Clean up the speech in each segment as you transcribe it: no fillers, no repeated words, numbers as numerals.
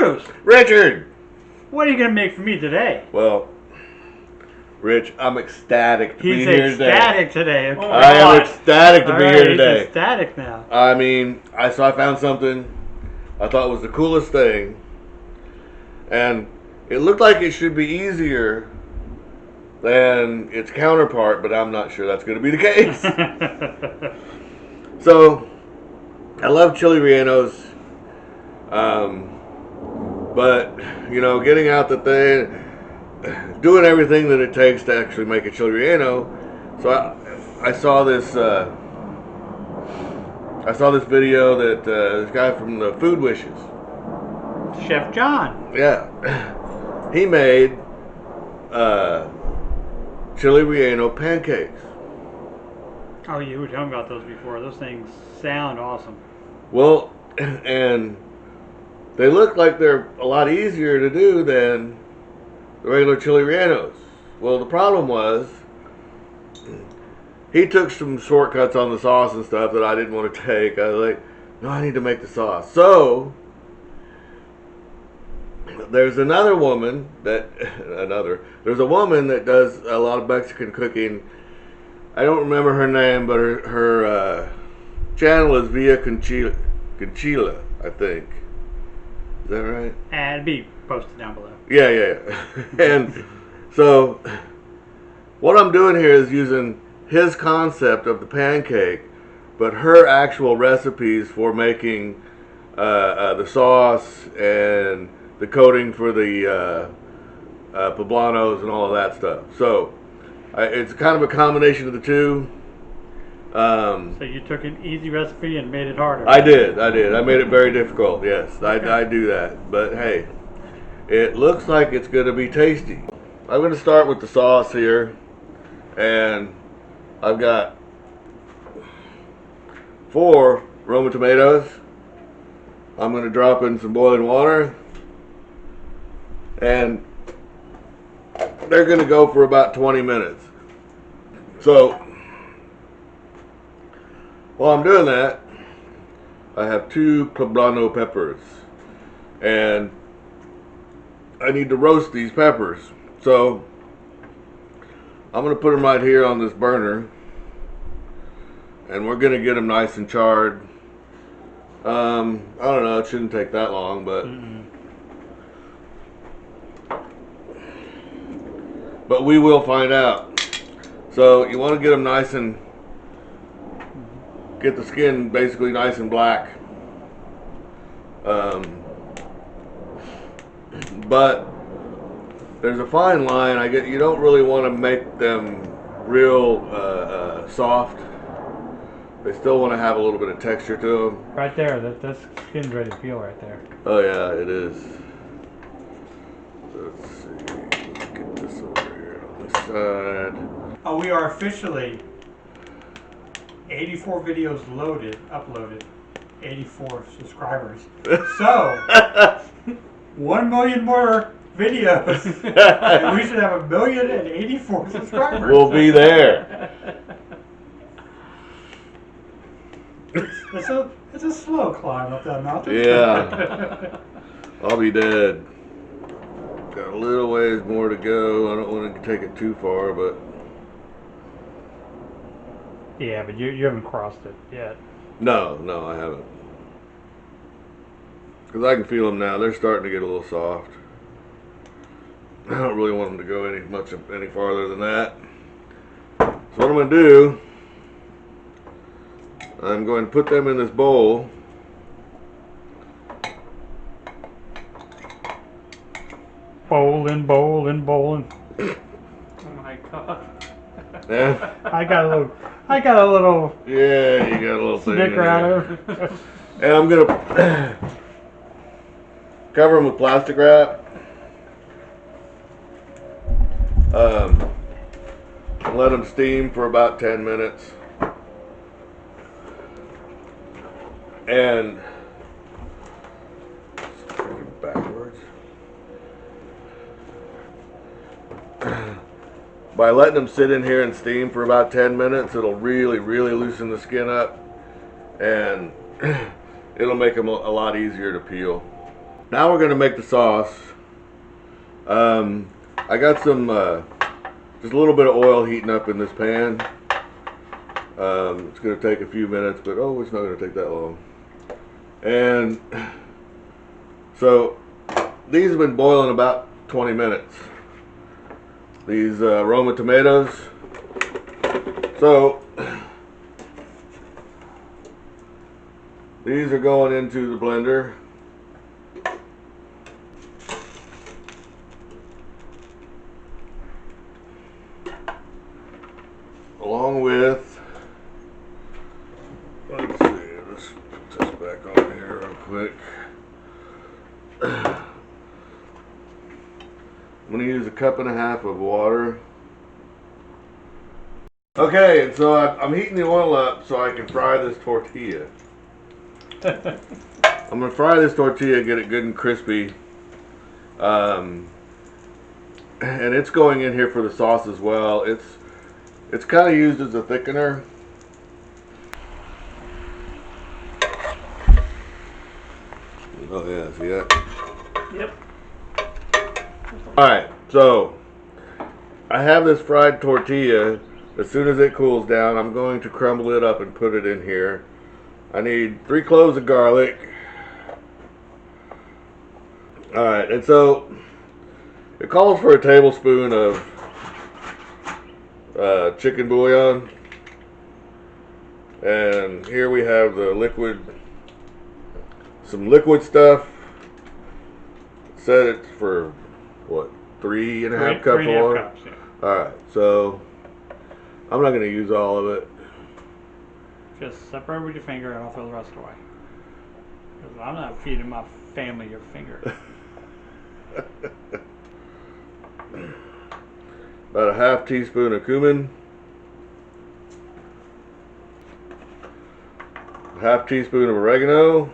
Bruce! Richard! What are you going to make for me today? Well, Rich, I'm ecstatic to be here today. He's ecstatic today. Okay. I am ecstatic to be here today. He's ecstatic now. I mean, I found something I thought was the coolest thing. And it looked like it should be easier than its counterpart, but I'm not sure that's going to be the case. So, I love chili rellenos. But, you know, getting out the thing, doing everything that it takes to actually make a chili relleno. So I saw this video that this guy from the Food Wishes, Chef John. yeah, he made chili relleno pancakes. Oh, you were telling me about those before. Those things sound awesome. Well, and they look like they're a lot easier to do than the regular chili rellenos. Well, the problem was he took some shortcuts on the sauce and stuff that I didn't want to take. I was like, no, I need to make the sauce. So there's another woman there's a woman that does a lot of Mexican cooking. I don't remember her name, but her channel is Villa Conchila, I think. Is that right? And it'll be posted down below. Yeah. And so what I'm doing here is using his concept of the pancake, but her actual recipes for making the sauce and the coating for the poblanos and all of that stuff. So it's kind of a combination of the two. So you took an easy recipe and made it harder. I did. I made it very difficult, yes. Okay. I do that. But hey, it looks like it's going to be tasty. I'm going to start with the sauce here. And I've got 4 Roma tomatoes. I'm going to drop in some boiling water. And they're going to go for about 20 minutes. So while I'm doing that, I have 2 poblano peppers, and I need to roast these peppers. So I'm going to put them right here on this burner, and we're going to get them nice and charred. I don't know, it shouldn't take that long, but we will find out. So you want to get them nice and get the skin basically nice and black. But there's a fine line. You don't really want to make them real soft. They still want to have a little bit of texture to them. Right there, that skin's ready to peel right there. Oh yeah, it is. Let's see. Let's get this over here on this side. Oh, we are officially 84 videos uploaded, 84 subscribers. So, 1 million more videos, and we should have 1,084 subscribers. We'll be there. It's a slow climb up that mountain. Yeah. I'll be dead. Got a little ways more to go. I don't want to take it too far, but... Yeah, but you haven't crossed it yet. No, I haven't. Because I can feel them now. They're starting to get a little soft. I don't really want them to go any farther than that. So what I'm going to do, I'm going to put them in this bowl. Bowling. Oh my God. Yeah. I got a little. Yeah, you got a little thing. Snicker out of it. And I'm gonna cover them with plastic wrap. Let them steam for about 10 minutes. And backwards. By letting them sit in here and steam for about 10 minutes, it'll really loosen the skin up, and it'll make them a lot easier to peel. Now we're going to make the sauce. I got some, just a little bit of oil heating up in this pan. It's going to take a few minutes, but oh, it's not going to take that long. And so these have been boiling about 20 minutes. These Roma tomatoes. So these are going into the blender. Along with, let's see, let's put this back on here real quick. I'm going to use 1.5 cups of water. Okay, and so I'm heating the oil up so I can fry this tortilla. I'm going to fry this tortilla, get it good and crispy. And it's going in here for the sauce as well. It's kind of used as a thickener. Oh yeah, see that? Yep. Alright, so I have this fried tortilla. As soon as it cools down, I'm going to crumble it up and put it in here. I need 3 cloves of garlic. Alright, and so it calls for a tablespoon of chicken bouillon. And here we have the liquid, some liquid stuff. Set it for what, 3.5 cups of water? 3.5 cups, yeah. Alright, so I'm not going to use all of it. Just separate with your finger and I'll throw the rest away. Because I'm not feeding my family your finger. About 1/2 teaspoon of cumin. 1/2 teaspoon of oregano.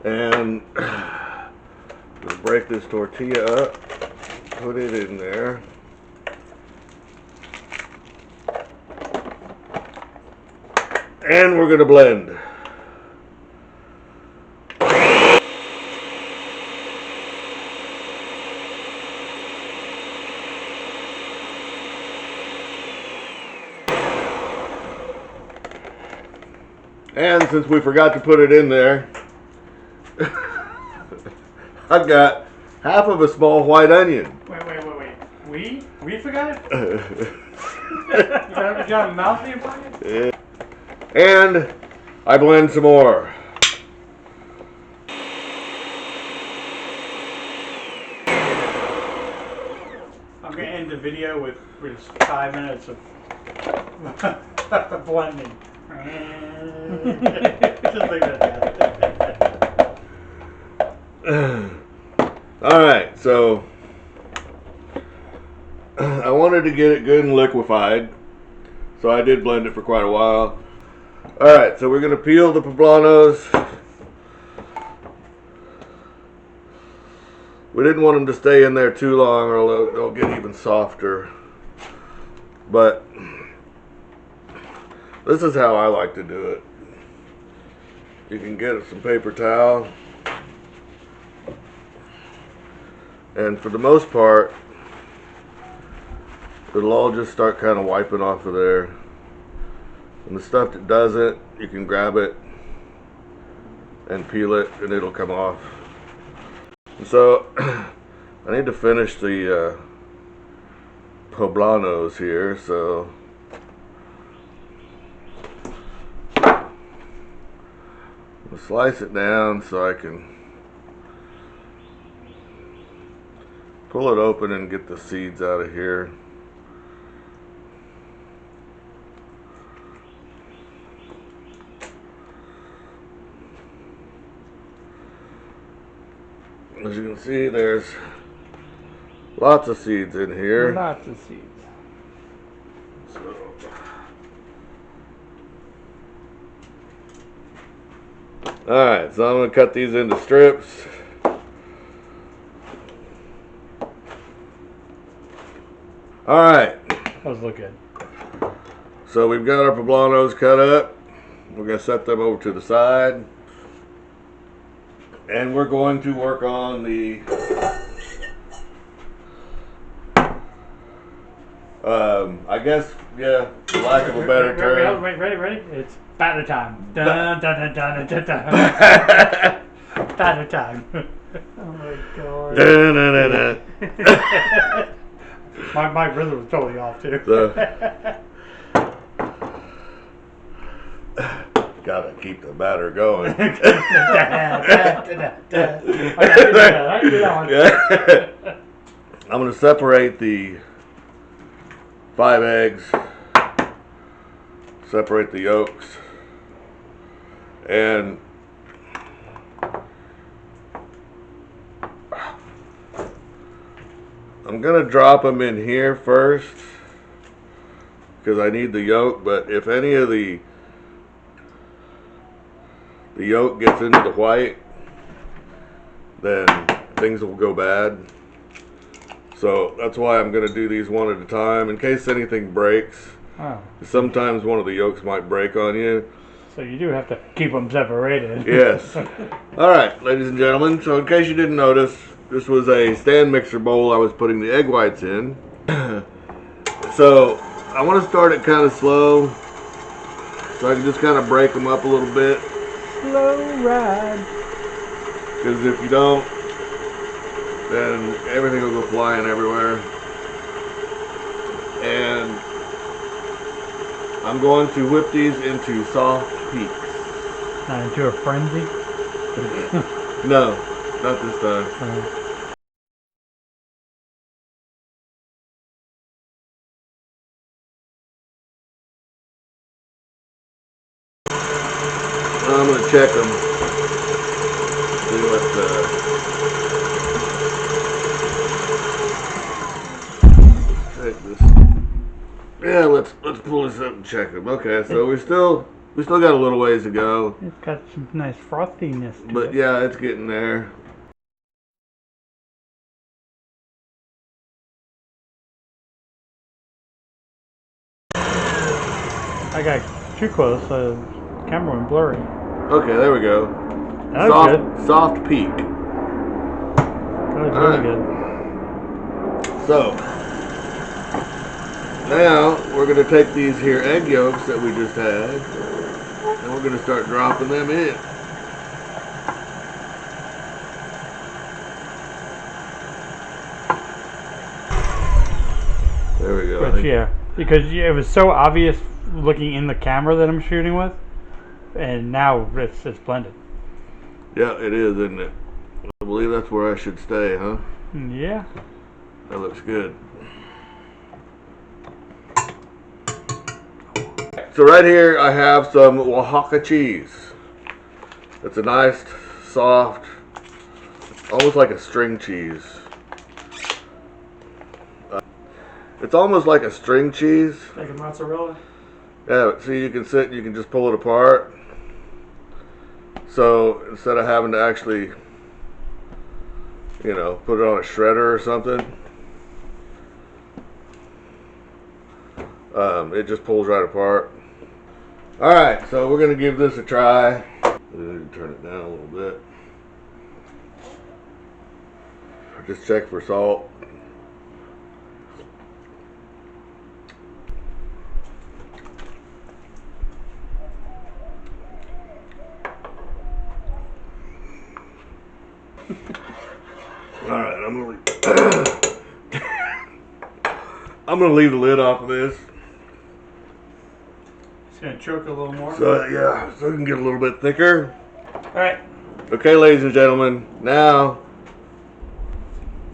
And just break this tortilla up, put it in there. And we're going to blend. And since we forgot to put it in there, I've got 1/2 of a small white onion. Wait. We forgot it? You got a mouse in your pocket? Yeah. And I blend some more. I'm going to end the video with just 5 minutes of blending. Just leave it at that. Alright, so I wanted to get it good and liquefied, so I did blend it for quite a while. Alright, so we're going to peel the poblanos. We didn't want them to stay in there too long or they'll get even softer. But this is how I like to do it. You can get some paper towel. And for the most part, it'll all just start kind of wiping off of there. And the stuff that doesn't, you can grab it and peel it and it'll come off. And so I need to finish the poblanos here, so I'll slice it down so I can pull it open and get the seeds out of here. As you can see, there's lots of seeds in here. Lots of seeds. So, alright, so I'm going to cut these into strips. Alright. Those look good. So we've got our poblanos cut up. We're going to set them over to the side. And we're going to work on the I guess, yeah, for lack of a better term. Ready? It's batter time. Dun, dun, dun, dun, dun, dun. Batter time. Oh my god. Dun, dun, dun, dun. My brother was totally off too. So, gotta keep the batter going. I can do that one. I'm gonna separate the 5 eggs, separate the yolks, and I'm gonna drop them in here first because I need the yolk, but if any of the yolk gets into the white, then things will go bad. So that's why I'm going to do these one at a time in case anything breaks. Oh. Sometimes one of the yolks might break on you. So you do have to keep them separated. Yes. Alright, ladies and gentlemen, so in case you didn't notice, this was a stand mixer bowl I was putting the egg whites in. So I want to start it kind of slow so I can just kind of break them up a little bit. Slow ride. Because if you don't, then everything will go flying everywhere. And I'm going to whip these into soft peaks. Not into a frenzy? No, not this time. I'm going to check them. See what check this. Yeah, let's pull this up and check them. Okay, so we still got a little ways to go. It's got some nice frothiness to But it. yeah, it's getting there. I got too close, so the camera went blurry. Okay, there we go. That was good. Soft peak. That was really good. So now we're going to take these here egg yolks that we just had, and we're going to start dropping them in. There we go. But yeah, because it was so obvious looking in the camera that I'm shooting with, and now it's blended. Yeah, it is, isn't it? I believe that's where I should stay, huh? Yeah. That looks good. So right here I have some Oaxaca cheese. It's a nice, soft, almost like a string cheese. It's almost like a string cheese. Like a mozzarella? Yeah, see, you can sit and you can just pull it apart. So instead of having to actually, you know, put it on a shredder or something, it just pulls right apart. Alright, so we're going to give this a try. Turn it down a little bit. Just check for salt. Alright, I'm gonna leave the lid off of this. It's gonna choke a little more. So yeah, so it can get a little bit thicker. Alright. Okay, ladies and gentlemen, now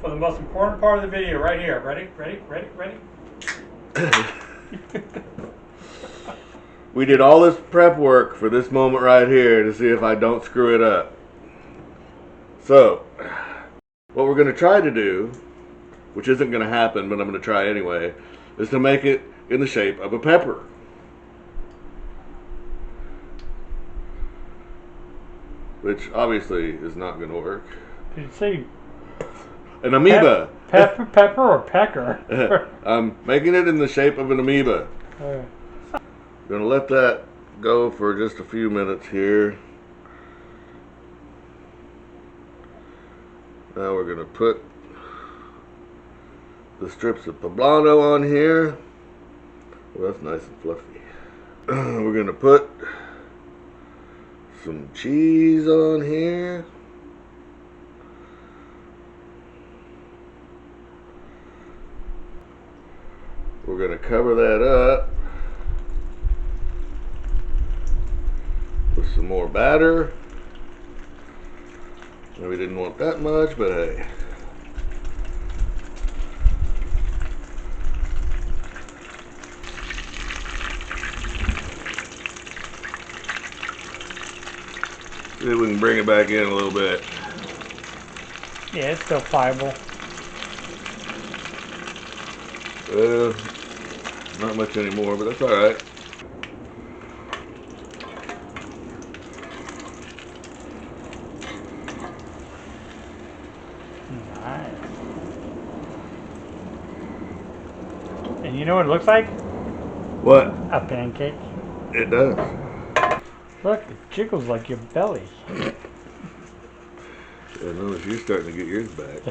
For the most important part of the video, right here. Ready? we did all this prep work for this moment right here to see if I don't screw it up. So, what we're going to try to do, which isn't going to happen, but I'm going to try anyway, is to make it in the shape of a pepper. Which obviously is not going to work. Did you say An amoeba. pepper or pecker? I'm making it in the shape of an amoeba. Alright. Gonna let that go for just a few minutes here. Now we're gonna put the strips of poblano on here. Well, that's nice and fluffy. We're gonna put some cheese on here. We're gonna cover that up with some more batter. We didn't want that much, but hey. See if we can bring it back in a little bit. Yeah, it's still pliable. Not much anymore, but that's alright. Nice. And you know what it looks like? What? A pancake. It does. Look, it jiggles like your belly. I notice you're starting to get yours back.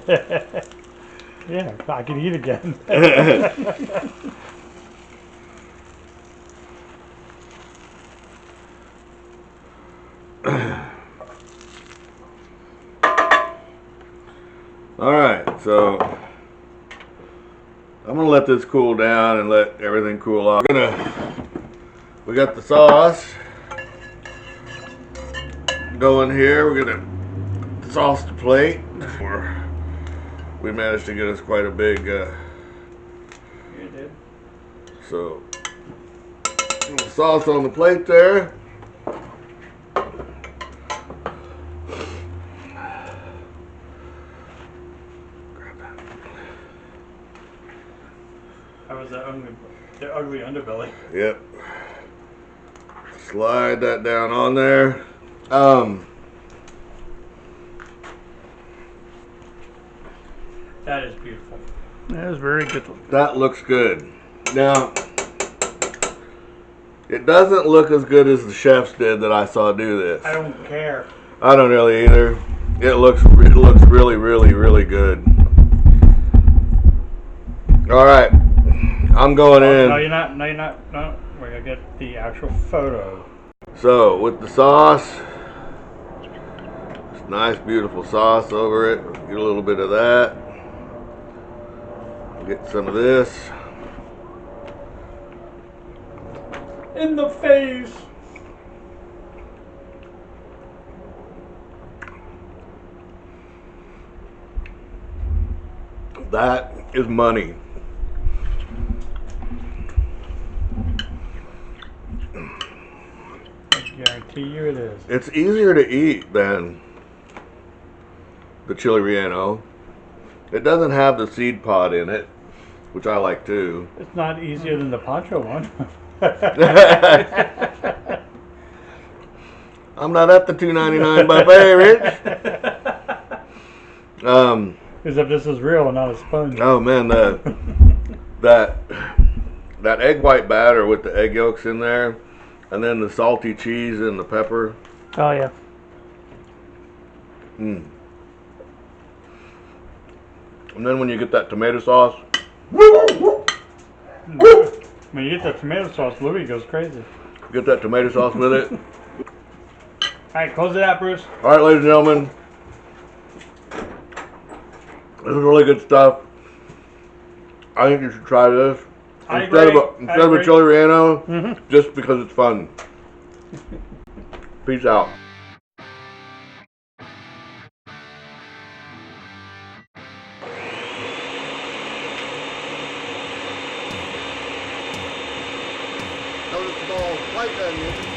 Yeah, I can eat again. Alright, so I'm gonna let this cool down and let everything cool off. We got the sauce going here. We're gonna sauce the plate. We managed to get us quite a big You did. so little sauce on the plate there. That was the ugly underbelly. Yep. Slide that down on there. That is beautiful. That is very good. That looks good. Now, it doesn't look as good as the chefs did that I saw do this. I don't care. I don't really either. It looks really, really, really good. All right, I'm going in. No, you're not. No, you're not. No, we're gonna get the actual photo. So with the sauce, this nice, beautiful sauce over it. Get a little bit of that. Get some of this. In the face. That is money. I guarantee you it is. It's easier to eat than the chili relleno. It doesn't have the seed pod in it, which I like too. It's not easier than the poncho one. I'm not at the $2.99 buffet, Rich. Except this is real and not a sponge. Oh man, that egg white batter with the egg yolks in there, and then the salty cheese and the pepper. Oh yeah. Mm. And then when you get that tomato sauce. When you get that tomato sauce, Louis goes crazy. Get that tomato sauce with it. Alright, close it out, Bruce. Alright, ladies and gentlemen. This is really good stuff. I think you should try this. Instead of a chili relleno, just because it's fun. Peace out. Notice the ball right down here.